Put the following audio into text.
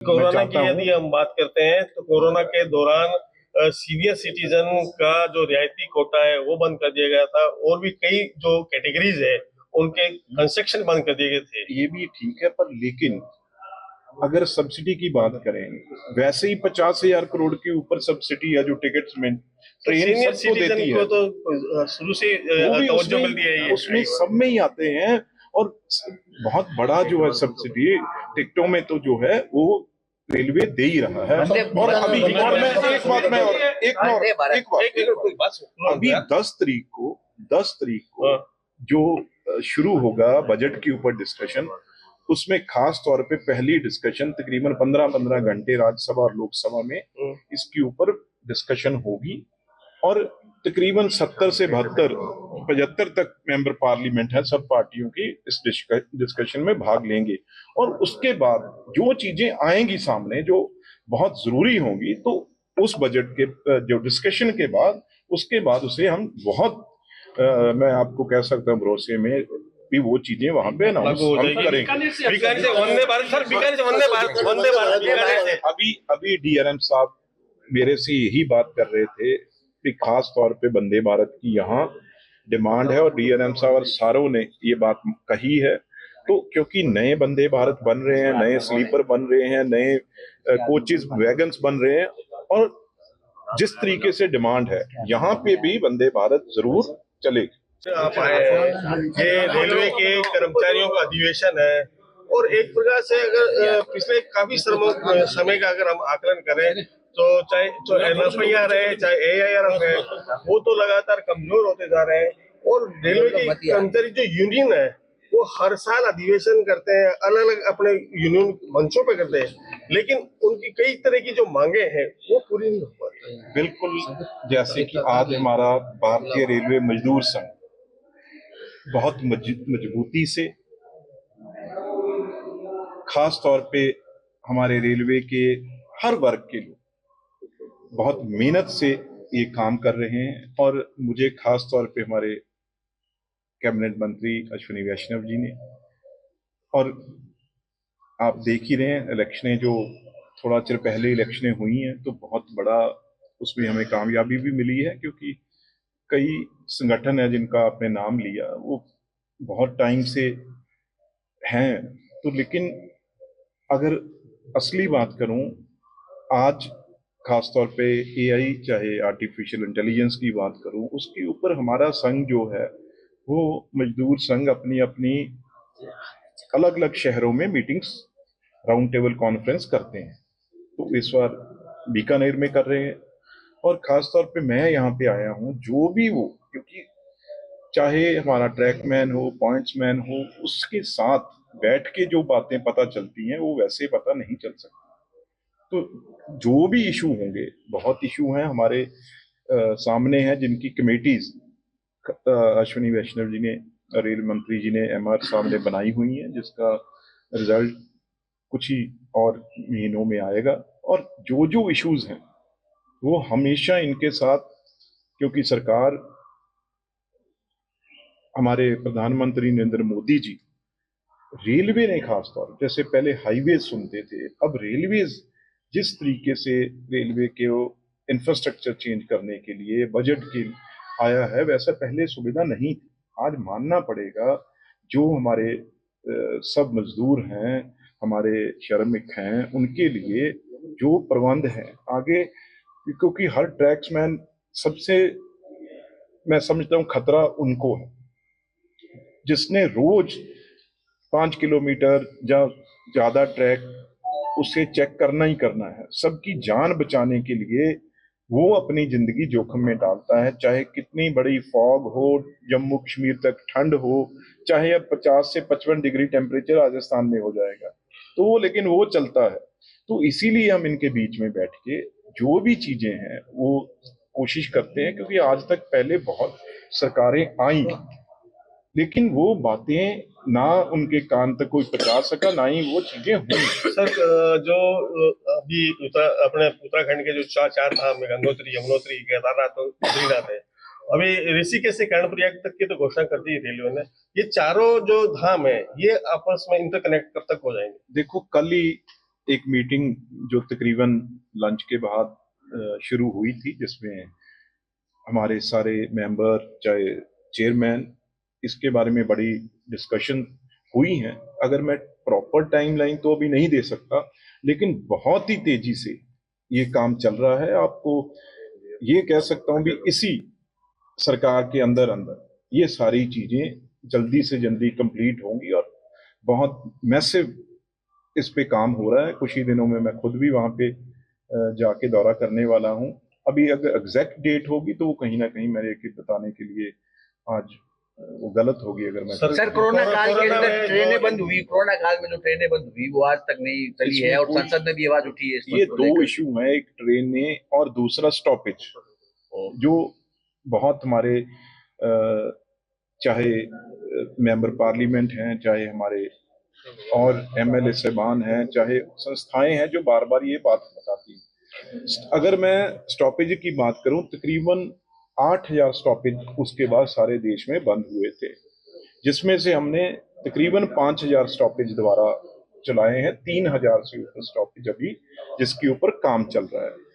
Corona की यदि हम बात करते हैं तो कोरोना के दौरान सीनियर सिटीजन का जो रियायती कोटा है वो बंद कर दिया गया था और भी कई जो कैटेगरीज है उनके कंस्ट्रक्शन बंद कर दिए गए थे। ये भी ठीक है, पर लेकिन अगर सब्सिडी की बात करें, वैसे ही 50,000 करोड़ के ऊपर सब्सिडी है जो टिकट्स में ट्रेन सीनियर सबको सिटीजन देती को है, तो शुरू से वो भी तवज्जो मिलती है ये उसमें सब में ही आते हैं। और बहुत बड़ा जो है सब्सिडी टिकटों में तो जो है वो रेलवे दे ही रहा है। और अभी और मैं एक बात मैं और एक बात अभी 10 तारीख को जो शुरू होगा बजट के ऊपर डिस्कशन, उसमें खास तौर पे पहली डिस्कशन तकरीबन 15-15 घंटे राज्यसभा और लोकसभा में इसके ऊपर डिस्कशन होगी। और तकरीबन 70 से 72-75 तक मेंबर पार्लियामेंट है सब पार्टियों की इस डिस्कशन में भाग लेंगे। और उसके बाद जो चीजें आएंगी सामने जो बहुत जरूरी होंगी, तो उस बजट के जो डिस्कशन के बाद उसके बाद उसे हम बहुत मैं आपको कह सकता हूँ भरोसे में भी वो चीजें वहां पे अनाउंस हम करेंगे। अभी डीआरएम साहब मेरे से यही बात कर रहे थे कि खास तौर पे वंदे भारत की यहाँ डिमांड है, और डीआरएम साहब और सारों ने ये बात कही है। तो क्योंकि नए वंदे भारत बन रहे हैं, नए स्लीपर बन रहे हैं, नए कोचेस वैगन्स बन रहे हैं, और जिस तरीके से डिमांड है यहाँ पे भी वंदे भारत जरूर चलेगी। आप आए हैं, ये रेलवे के कर्मचारियों का अधिवेशन है और एक प्रकार से अगर पिछले काफी समय का अगर हम आकलन करें तो चाहे जो एनएफआईआर है चाहे एआईआरएफ है वो तो लगातार कमजोर होते जा रहे हैं। और रेलवे के कर्मचारी जो यूनियन है वो हर साल अधिवेशन करते हैं, अलग अलग अपने यूनियन मंचों पे करते हैं, लेकिन उनकी कई तरह की जो मांगे हैं वो पूरी नहीं हो पाती। बिल्कुल, जैसे कि आज हमारा भारतीय रेलवे मजदूर संघ बहुत मजबूती से, खास तौर पे हमारे रेलवे के हर वर्ग के लोग बहुत मेहनत से ये काम कर रहे हैं। और मुझे खास तौर पे हमारे कैबिनेट मंत्री अश्विनी वैष्णव जी ने, और आप देख ही रहे हैं इलेक्शनें जो थोड़ा चिर पहले इलेक्शनें हुई हैं तो बहुत बड़ा उसमें हमें कामयाबी भी मिली है, क्योंकि कई संगठन है जिनका आपने नाम लिया वो बहुत टाइम से हैं। तो लेकिन अगर असली बात करूं, आज खासतौर पे एआई चाहे आर्टिफिशियल इंटेलिजेंस की बात करूं, उसके ऊपर हमारा संघ जो है वो मजदूर संघ अपनी अपनी अलग अलग शहरों में मीटिंग्स राउंड टेबल कॉन्फ्रेंस करते हैं। तो इस बार बीकानेर में कर रहे हैं, और खासतौर पे मैं यहाँ पे आया हूँ जो भी वो, क्योंकि चाहे हमारा ट्रैकमैन हो पॉइंट्समैन हो, उसके साथ बैठ के जो बातें पता चलती हैं वो वैसे पता नहीं चल सकती। तो जो भी इशू होंगे, बहुत इशू हैं हमारे सामने हैं जिनकी कमेटीज अश्विनी वैष्णव जी ने, रेल मंत्री जी ने, एमआर साहब ने बनाई हुई है, जिसका रिजल्ट कुछ ही और महीनों में आएगा। और जो जो इश्यूज हैं वो हमेशा इनके साथ, क्योंकि सरकार हमारे प्रधानमंत्री नरेंद्र मोदी जी रेलवे ने खास तौर, जैसे पहले हाईवे सुनते थे, अब रेलवेज जिस तरीके से रेलवे के इंफ्रास्ट्रक्चर चेंज करने के लिए बजट के आया है, वैसा पहले सुविधा नहीं थी। आज मानना पड़ेगा जो हमारे सब मजदूर हैं, हमारे श्रमिक हैं, उनके लिए जो प्रबंध है आगे, क्योंकि हर ट्रैक्समैन सबसे, मैं समझता हूँ खतरा उनको है जिसने रोज 5 किलोमीटर या ज्यादा ट्रैक उसे चेक करना ही करना है। सबकी जान बचाने के लिए वो अपनी जिंदगी जोखिम में डालता है, चाहे कितनी बड़ी फॉग हो, जम्मू कश्मीर तक ठंड हो, चाहे अब 50 से 55 डिग्री टेम्परेचर राजस्थान में हो जाएगा, तो वो लेकिन वो चलता है। तो इसीलिए हम इनके बीच में बैठ के जो भी चीजें हैं वो कोशिश करते हैं, क्योंकि आज तक पहले बहुत सरकारें आई लेकिन वो बातें ना उनके कान तक कोई पहुंचा सका, ना ही वो चीजें हुई। सर जो अभी अपने उत्तराखंड के जो चार धाम है, गंगोत्री, यमुनोत्री, केदारनाथ और बद्रीनाथ है, अभी ऋषिकेश से कर्णप्रयाग तक की तो घोषणा कर दी रेलवे ने। ये चारों जो धाम है ये आपस में इंटरकनेक्ट कब तक हो जाएंगे? देखो, कल ही एक मीटिंग जो तकरीबन लंच के बाद शुरू हुई थी, जिसमें हमारे सारे मेंबर, चाहे चेयरमैन, इसके बारे में बड़ी डिस्कशन हुई है। अगर मैं प्रॉपर टाइमलाइन तो अभी नहीं दे सकता, लेकिन बहुत ही तेजी से ये काम चल रहा है। आपको ये कह सकता हूं कि इसी सरकार के अंदर अंदर ये सारी चीजें जल्दी से जल्दी कंप्लीट होंगी और बहुत मैसिव इस पे काम हो रहा है। कुछ ही दिनों में मैं खुद भी वहां पे जाके दौरा करने वाला हूं। अभी अगर एग्जैक्ट डेट होगी तो वो कहीं ना कहीं मेरे के बताने के लिए आज वो गलत होगी अगर मैं सर कोरोना काल के अंदर में ट्रेनें जो- बंद हुई, कोरोना काल में जो ट्रेनें बंद हुई वो आज तक नहीं चली है और संसद में भी आवाज उठी है इस ये पर दो इशू हैं, एक ट्रेनें और दूसरा स्टॉपेज, जो बहुत हमारे चाहे मेंबर पार्लियामेंट हैं, चाहे हमारे और एमएलए साहबान हैं, चाहे संस्थाएं हैं जो बार बार ये बात बताती हैं। अगर मैं स्टॉपेज की बात करूं, तकरीबन 8,000 स्टॉपेज उसके बाद सारे देश में बंद हुए थे, जिसमें से हमने तकरीबन 5,000 स्टॉपेज दोबारा चलाए हैं। 3,000 से ऊपर स्टॉपेज अभी जिसके ऊपर काम चल रहा है।